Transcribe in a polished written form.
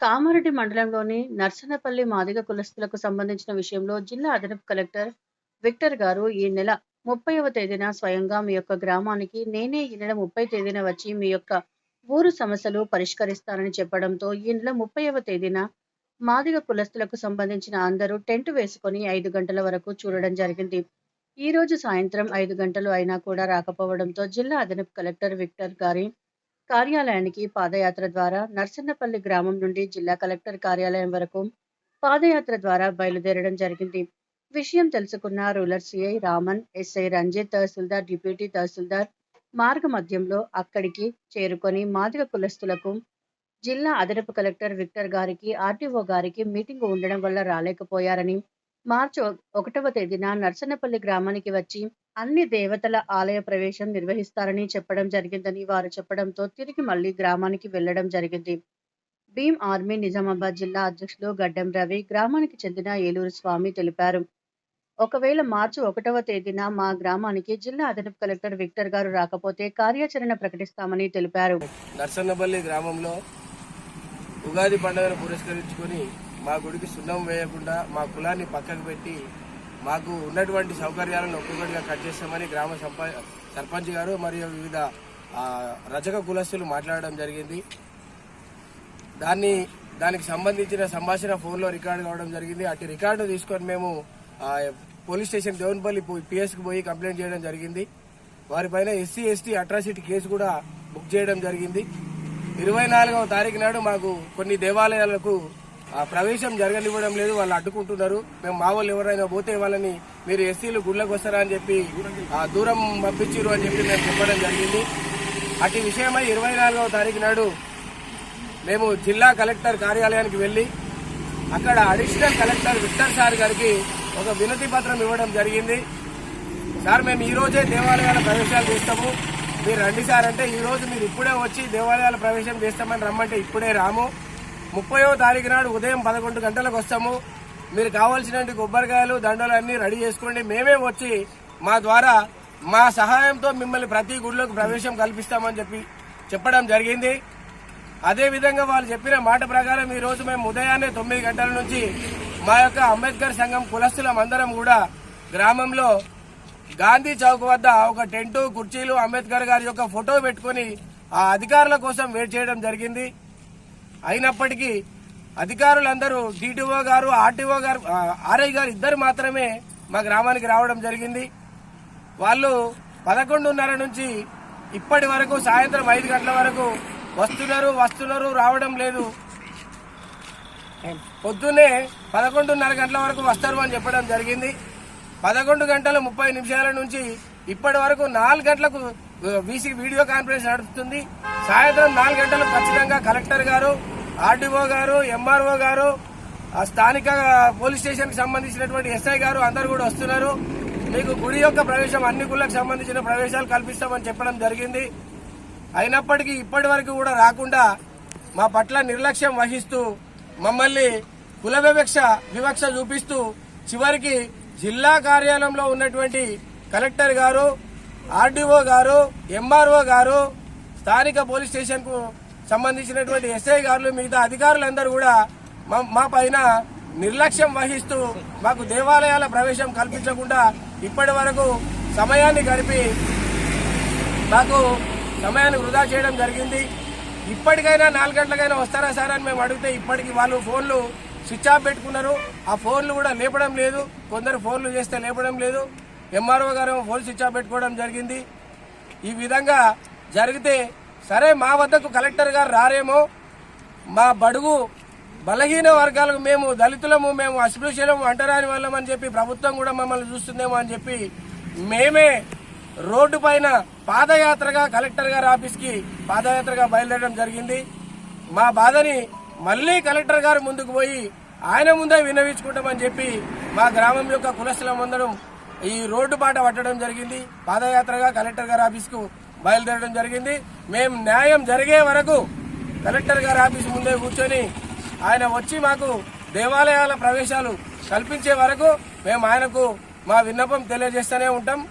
కామారెడ్డి మండలంలోని నర్సన్నపల్లి మాదిగ కులస్తులకు సంబంధించిన విషయంలో జిల్లా అదనపు కలెక్టర్ విక్టర్ గారు ఈ నెల 30వ తేదీన స్వయంగా మీ యొక్క గ్రామానికి నేనే ఈ నెల 30 తేదీన వచ్చి మీ యొక్క ఊరు సమస్యలు పరిష్కరిస్తానని చెప్పడంతో ఈ నెల 30వ తేదీన మాదిగ కులస్తులకు సంబంధించిన అందరూ టెంట్ వేసుకొని 5 గంటల వరకు చూడడం జరిగింది. ఈ రోజు సాయంత్రం 5 గంటలు అయినా కూడా రాకపోవడంతో జిల్లా అదనపు కలెక్టర్ విక్టర్ గారి కార్యాలయానికి పాదయాత్ర ద్వారా నర్సన్నపల్లి గ్రామం నుండి జిల్లా కలెక్టర్ కార్యాలయం వరకు పాదయాత్ర ద్వారా బయలుదేరడం జరిగింది. విషయం తెలుసుకున్న rural CI Raman, SI Ranjith, tehsildar, deputy tehsildar మార్గ మధ్యంలో అక్కడికి చేరుకొని మాదిగ కులస్తులకు జిల్లా అదనపు కలెక్టర్ విక్టర్ గారికి, ఆర్టీఓ గారికి మీటింగ్ ఉండడం వల్ల రాలేకపోయారని, మార్చి 1వ తేదీన నర్సన్నపల్లి గ్రామానికి వచ్చి అన్ని దేవతల ఆలయ ప్రవేశం నిర్వహిస్తారని చెప్పడం జరిగిందని వారు చెప్పడంతో తిరిగి మళ్లీ గ్రామానికి వెళ్లడం జరిగింది. భీం ఆర్మీ నిజామాబాద్ జిల్లా అధ్యక్షులు గడ్డం రవి, గ్రామానికి చెందిన ఏలూరు స్వామి తెలిపారు. ఒకవేళ మార్చి 1వ తేదీన మా గ్రామానికి జిల్లా అదనపు కలెక్టర్ విక్టర్ గారు రాకపోతే కార్యాచరణ ప్రకటిస్తామని తెలిపారు. నర్సన్నపల్లి గ్రామంలో ఉగాది పండుగను పురస్కరించుకొని మా గుడికి సున్నం వేయకుండా మా కులాన్ని పక్కకు పెట్టి మాకు ఉన్నటువంటి సౌకర్యాలను ఒక్కొక్కటిగా కట్ చేస్తామని గ్రామ సర్పంచ్ గారు మరియు వివిధ రజక కులస్తులు మాట్లాడడం జరిగింది. దానికి సంబంధించిన సంభాషణ ఫోన్లో రికార్డు కావడం జరిగింది. అటు రికార్డు తీసుకొని మేము పోలీస్ స్టేషన్ దేవునిపల్లి పిఎస్కి పోయి కంప్లైంట్ చేయడం జరిగింది. వారిపైన ఎస్సీ ఎస్టీ అట్రాసిటీ కేసు కూడా బుక్ చేయడం జరిగింది. 24వ తారీఖు నాడు మాకు కొన్ని దేవాలయాలకు ప్రవేశం జరగనివ్వడం లేదు, వాళ్ళు అడ్డుకుంటున్నారు. మేము మా వాళ్ళు ఎవరైనా పోతే వాళ్ళని మీరు ఎస్సీలు గుళ్ళకు వస్తారా అని చెప్పి దూరం పంపించారు అని చెప్పి మేము చెప్పడం జరిగింది. అటు విషయమై 24వ తారీఖు నాడు మేము జిల్లా కలెక్టర్ కార్యాలయానికి వెళ్లి అక్కడ అడిషనల్ కలెక్టర్ విక్టర్ సార్ గారికి ఒక వినతి పత్రం ఇవ్వడం జరిగింది. సార్, మేము ఈ రోజే దేవాలయాల ప్రవేశాలు చేస్తాము, మీరు రండి సార్ అంటే ఈ రోజు మీరు ఇప్పుడే వచ్చి దేవాలయాల ప్రవేశం చేస్తామని రమ్మంటే ఇప్పుడే రాము. 30వ తారీఖు నాడు ఉదయం 11 గంటలకు వస్తాము, మీరు కావాల్సిన కొబ్బరికాయలు దండలు అన్ని రెడీ చేసుకోండి, మేమే వచ్చి మా ద్వారా మా సహాయంతో మిమ్మల్ని ప్రతి గుడిలోకి ప్రవేశం కల్పిస్తామని చెప్పడం జరిగింది. అదేవిధంగా వాళ్ళు చెప్పిన మాట ప్రకారం ఈ రోజు మేము ఉదయాన్నే 9 గంటల నుంచి మా యొక్క అంబేద్కర్ సంఘం కులస్తులం అందరం కూడా గ్రామంలో గాంధీ చౌక్ వద్ద ఒక టెంటు, కుర్చీలు, అంబేద్కర్ గారి యొక్క ఫోటో పెట్టుకుని ఆ అధికారుల కోసం వెయిట్ చేయడం జరిగింది. అయినప్పటికీ అధికారులందరూ డిటిఓ గారు, ఆర్టీఓ గారు, ఆర్ఐ గారు ఇద్దరు మాత్రమే మా గ్రామానికి రావడం జరిగింది. వాళ్ళు 11:30 నుంచి ఇప్పటి వరకు సాయంత్రం 5 గంటల వరకు వస్తున్నారు రావడం లేదు. పొద్దున్నే 11:30 గంటల వరకు వస్తారు అని చెప్పడం జరిగింది. 11:30 నుంచి ఇప్పటి వరకు 4 గంటలకు వీసీ వీడియో కాన్ఫరెన్స్ నడుస్తుంది. సాయంత్రం 4 గంటలకు ఖచ్చితంగా కలెక్టర్ గారు, ఆర్డీఓ గారు, ఎంఆర్ఓ గారు, స్థానిక పోలీస్ స్టేషన్ కి సంబంధించినటువంటి ఎస్ఐ గారు అందరూ కూడా వస్తున్నారు. మీకు గుడి యొక్క ప్రవేశం అన్ని గుళ్ళకు సంబంధించిన ప్రవేశాలు కల్పిస్తామని చెప్పడం జరిగింది. అయినప్పటికీ ఇప్పటి వరకు కూడా రాకుండా మా పట్ల నిర్లక్ష్యం వహిస్తూ మమ్మల్ని కుల వివక్ష చూపిస్తూ చివరికి జిల్లా కార్యాలయంలో ఉన్నటువంటి కలెక్టర్ గారు, ఆర్డీఓ గారు, ఎంఆర్ఓ గారు, స్థానిక పోలీస్ స్టేషన్ కు సంబంధించినటువంటి ఎస్ఐ గారు, మిగతా అధికారులందరూ కూడా మా పైన నిర్లక్ష్యం వహిస్తూ మాకు దేవాలయాల ప్రవేశం కల్పించకుండా ఇప్పటి వరకు సమయాన్ని గడిపి మాకు సమయాన్ని వృధా చేయడం జరిగింది. ఇప్పటికైనా 4 గంటలకైనా వస్తారా సార్ అని మేము అడిగితే ఇప్పటికి వాళ్ళు ఫోన్లు స్విచ్ ఆఫ్ పెట్టుకున్నారు. ఆ ఫోన్లు కూడా లేపడం లేదు, కొందరు ఫోన్లు చేస్తే లేపడం లేదు. ఎంఆర్ఓ గారు ఫోన్ స్విచ్ ఆఫ్ పెట్టుకోవడం జరిగింది. ఈ విధంగా జరిగితే సరే మా వద్దకు కలెక్టర్ గారు రారేమో, మా బడుగు బలహీన వర్గాలకు మేము దళితులము, మేము అస్పృశ్యులము, అంటరాని వాళ్ళమని చెప్పి ప్రభుత్వం కూడా మమ్మల్ని చూస్తుందేమో అని చెప్పి మేమే రోడ్డు పైన పాదయాత్రగా కలెక్టర్ గారి ఆఫీస్కి పాదయాత్రగా బయలుదేరడం జరిగింది. మా బాధని మళ్లీ కలెక్టర్ గారు ముందుకు పోయి ఆయన ముందే విన్నవించుకుంటామని చెప్పి మా గ్రామం యొక్క కులస్తులందరం ఈ రోడ్డు బాట పట్టడం జరిగింది. పాదయాత్రగా కలెక్టర్ గారి ఆఫీస్కు బయలుదేరడం జరిగింది. మేము న్యాయం జరిగే వరకు కలెక్టర్ గారి ఆఫీస్ ముందే కూర్చొని ఆయన వచ్చి మాకు దేవాలయాల ప్రవేశాలు కల్పించే వరకు మేము ఆయనకు మా విన్నపం తెలియజేస్తూనే ఉంటాం.